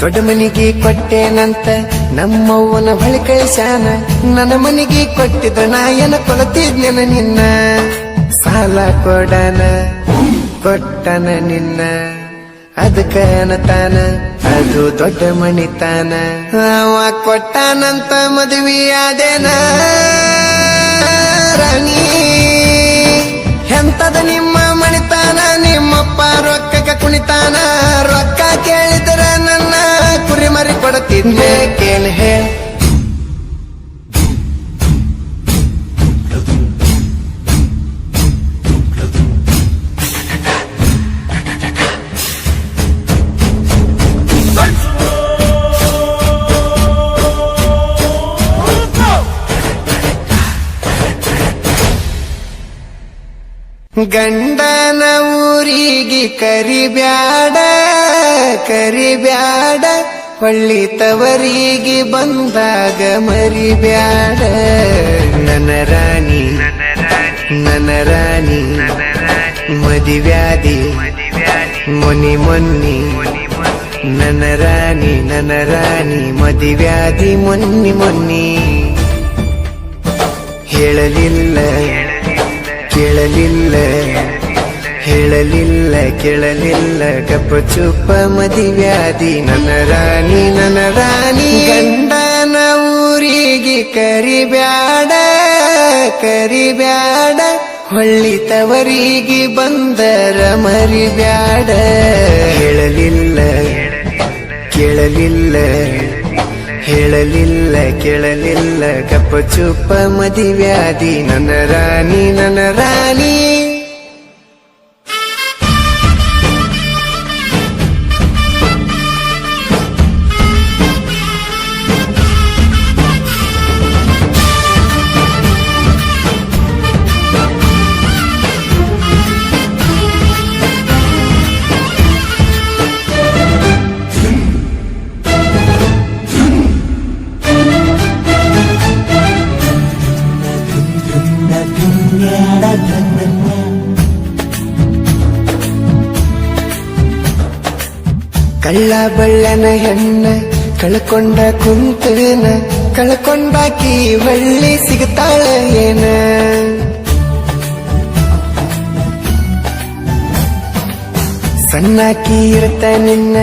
ದೊಡ್ಡ ಮನಿಗೆ ಕೊಟ್ಟೇನಂತ ನಮ್ಮವ್ವನ ಬಳಿ ಕಳಿಸ್ಯಾನ. ನನ್ನ ಮನಿಗೆ ಕೊಟ್ಟಿದ್ದ ನಾಯನ ಕೊಲತಿದ್ನೆನ ನಿನ್ನ. ಸಾಲ ಕೊಡನ ಕೊಟ್ಟನ ನಿನ್ನ, ಅದಕ್ಕ ಅನ್ನತಾನ ಅದು ದೊಡ್ಡ ಮಣಿತಾನ. ಅವ ಕೊಟ್ಟಾನಂತ ಮದುವೆಯಾದೇನ ರಾಣಿ. ಎಂತದ ನಿಮ್ಮ ಮಣಿತಾನ, ನಿಮ್ಮಪ್ಪ ರೊಕ್ಕಕ್ಕೆ ಕುಣಿತಾನ. ರೊಕ್ಕ ಕೇಳಿದ್ರ ನನ್ನ ಕುರಿ ಮರಿ ಕೊಡ್ತಿದ್ದೆ ಕೇಳ ಹೇಳ. ಗಂಡನ ಊರಿಗೆ ಕರಿಬ್ಯಾಡ ಕರಿಬ್ಯಾಡ, ಹೊಳ್ಳಿ ತವರಿಗೆ ಬಂದಾಗ ಮರಿಬ್ಯಾಡ. ನನ್ನ ರಾಣಿ ನನ್ನ ರಾಣಿ ಮದಿವ್ಯಾದಿ ಮೊನಿ ಮೊನ್ನಿ. ನನ್ನ ರಾಣಿ ಮದಿವ್ಯಾದಿ ಮೊನ್ನಿ ಮೊನ್ನಿ. ಹೇಳಲಿಲ್ಲ ಕೇಳಲಿಲ್ಲ ಹೇಳಲಿಲ್ಲ ಕೇಳಲಿಲ್ಲ ಗಪ್ಪ ಚುಪ್ಪ ಮದಿವ್ಯಾದಿ. ನನ್ನ ರಾಣಿ ಗಂಡನ ಊರಿಗೆ ಕರಿಬ್ಯಾಡ ಕರಿಬ್ಯಾಡ, ಹೊಳ್ಳಿ ತವರಿಗೆ ಬಂದರ ಮರಿಬ್ಯಾಡ. ಹೇಳಲಿಲ್ಲ ಕೇಳಲಿಲ್ಲ ಹೇಳಲಿಲ್ಲ ಕೇಳಲಿಲ್ಲ ಗಪ್ಪ ಚುಪ್ಪ ಮದಿವ್ಯಾದಿ. ನನ್ನ ರಾಣಿ ಕಳ್ಳ ಬಳ್ಳನ ಹೆಣ್ಣ ಕಳ್ಕೊಂಡ ಕುಂತನ, ಕಳ್ಕೊಂಡಾಕಿ ಹೊಳ್ಳಿ ಸಿಗ್ತಾಳ ಏನ. ಸಣ್ಣಾಕಿ ಇರ್ತ ನಿನ್ನ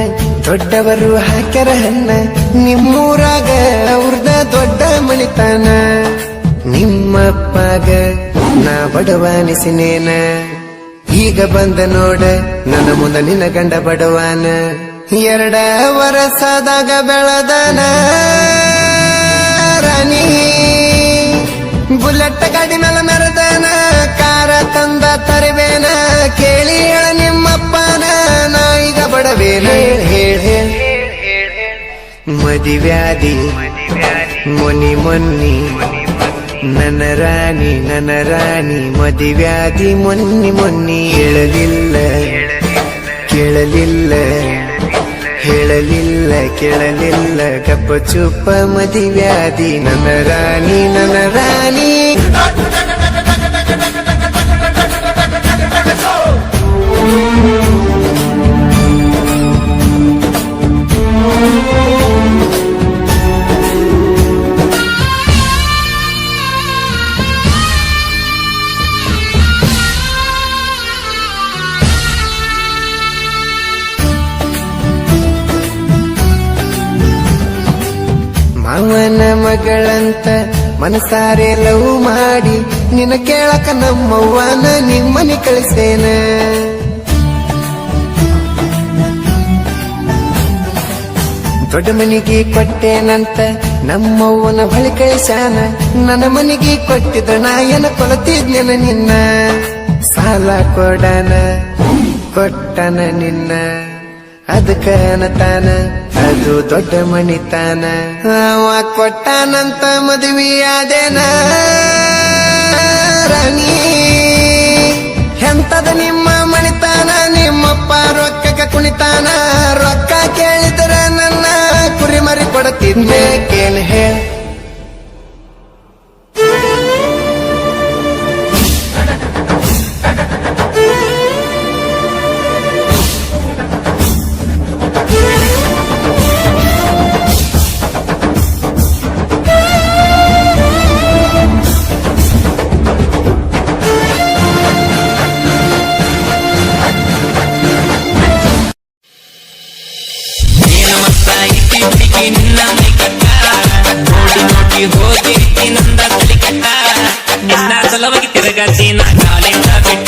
ದೊಡ್ಡವರು ಹಾಕ್ಯಾರ ಹಣ್ಣ. ನಿಮ್ಮೂರಾಗ ಅವ್ರದ ದೊಡ್ಡ ಮಣಿತಾನ. ನಿಮ್ಮಪ್ಪಗ ನಾ ಬಡವಾನಿಸಿನೇನ, ಈಗ ಬಂದ ನೋಡ ನನ್ನ ಮುಂದ ನಿನ್ನ ಗಂಡ ಬಡವಾನ. 2 ವರ್ಷದಾಗ ಬೆಳದನ ರಾಣಿ, ಬುಲೆಟ್ ಗಾಡಿ ಮೇಲೆ ಮೆರೆದನ. ಕಾರ ತಂದ ತರಿವೇನ, ಕೇಳಿ ಹೇಳ ನಿಮ್ಮಪ್ಪನ ನಾ ಈಗ ಬಡವೇನ. ಹೇಳ ಮದಿವ್ಯಾದಿ ಮೊನಿ ಮೊನ್ನಿ. ನನ್ನ ರಾಣಿ ಮದಿವ್ಯಾದಿ ಮೊನ್ನಿ ಮೊನ್ನಿ. ಹೇಳಲಿಲ್ಲ ಕೇಳಲಿಲ್ಲ ಹೇಳಲಿಲ್ಲ ಕೇಳಲಿಲ್ಲ ಗಪ್ಪ ಚುಪ್ಪ ಮದಿವ್ಯಾದಿ. ನನ್ನ ರಾಣಿ ಮಾವನ ಮಗಳಂತ ಮನಸಾರೆ ಲವ್ ಮಾಡಿ ನಿನ್ನ ಕೇಳಕ ನಮ್ಮವ್ವನ ನಿಮ್ಮನಿ ಕಳಿಸೇನ. ದೊಡ್ಡ ಮನಿಗೆ ಕೊಟ್ಟೇನಂತ ನಮ್ಮವ್ವನ ಬಳಿ ಕಳಿಸ್ಯಾನ. ನನ್ನ ಮನಿಗೆ ಕೊಟ್ಟಿದ್ದ ನಾಯನ ಕೊಲತಿದ್ನೆನ ನಿನ್ನ. ಸಾಲ ಕೊಡನ ಕೊಟ್ಟನ ನಿನ್ನ, ಅದಕ್ಕ ಅನ್ನತಾನ ಅದು ದೊಡ್ಡ ಮಣಿತಾನ. ಅವ ಕೊಟ್ಟಾನಂತ ಮದುವೆಯಾದೇನ ರಾಣಿ. ಎಂತದ ನಿಮ್ಮ ಮಣಿತಾನ, ನಿಮ್ಮಪ್ಪ ರೊಕ್ಕಕ್ಕೆ ಕುಣಿತಾನ. ರೊಕ್ಕ ಕೇಳಿದ್ರ ನನ್ನ ಕುರಿ ಮರಿ ಕೊಡ್ತಿದ್ದೆ ಕೇಳ ಹೇಳ. ಐತಿ ಹುಡುಗಿ ನಿನ್ನ ಮೈ ಕಟ್ಟ ನೋಡಿ ನೋಡಿ ಹೋಗಿರ್ತಿ ನಂದ ತಲೆ ಕಟ್ಟ ನಿನ್ನ ಸಲವಾಗಿ ತಿರುಗಾಡ್ತಿ ನಾ ಕಾಲಿಂದ ಬಿಟ್ಟ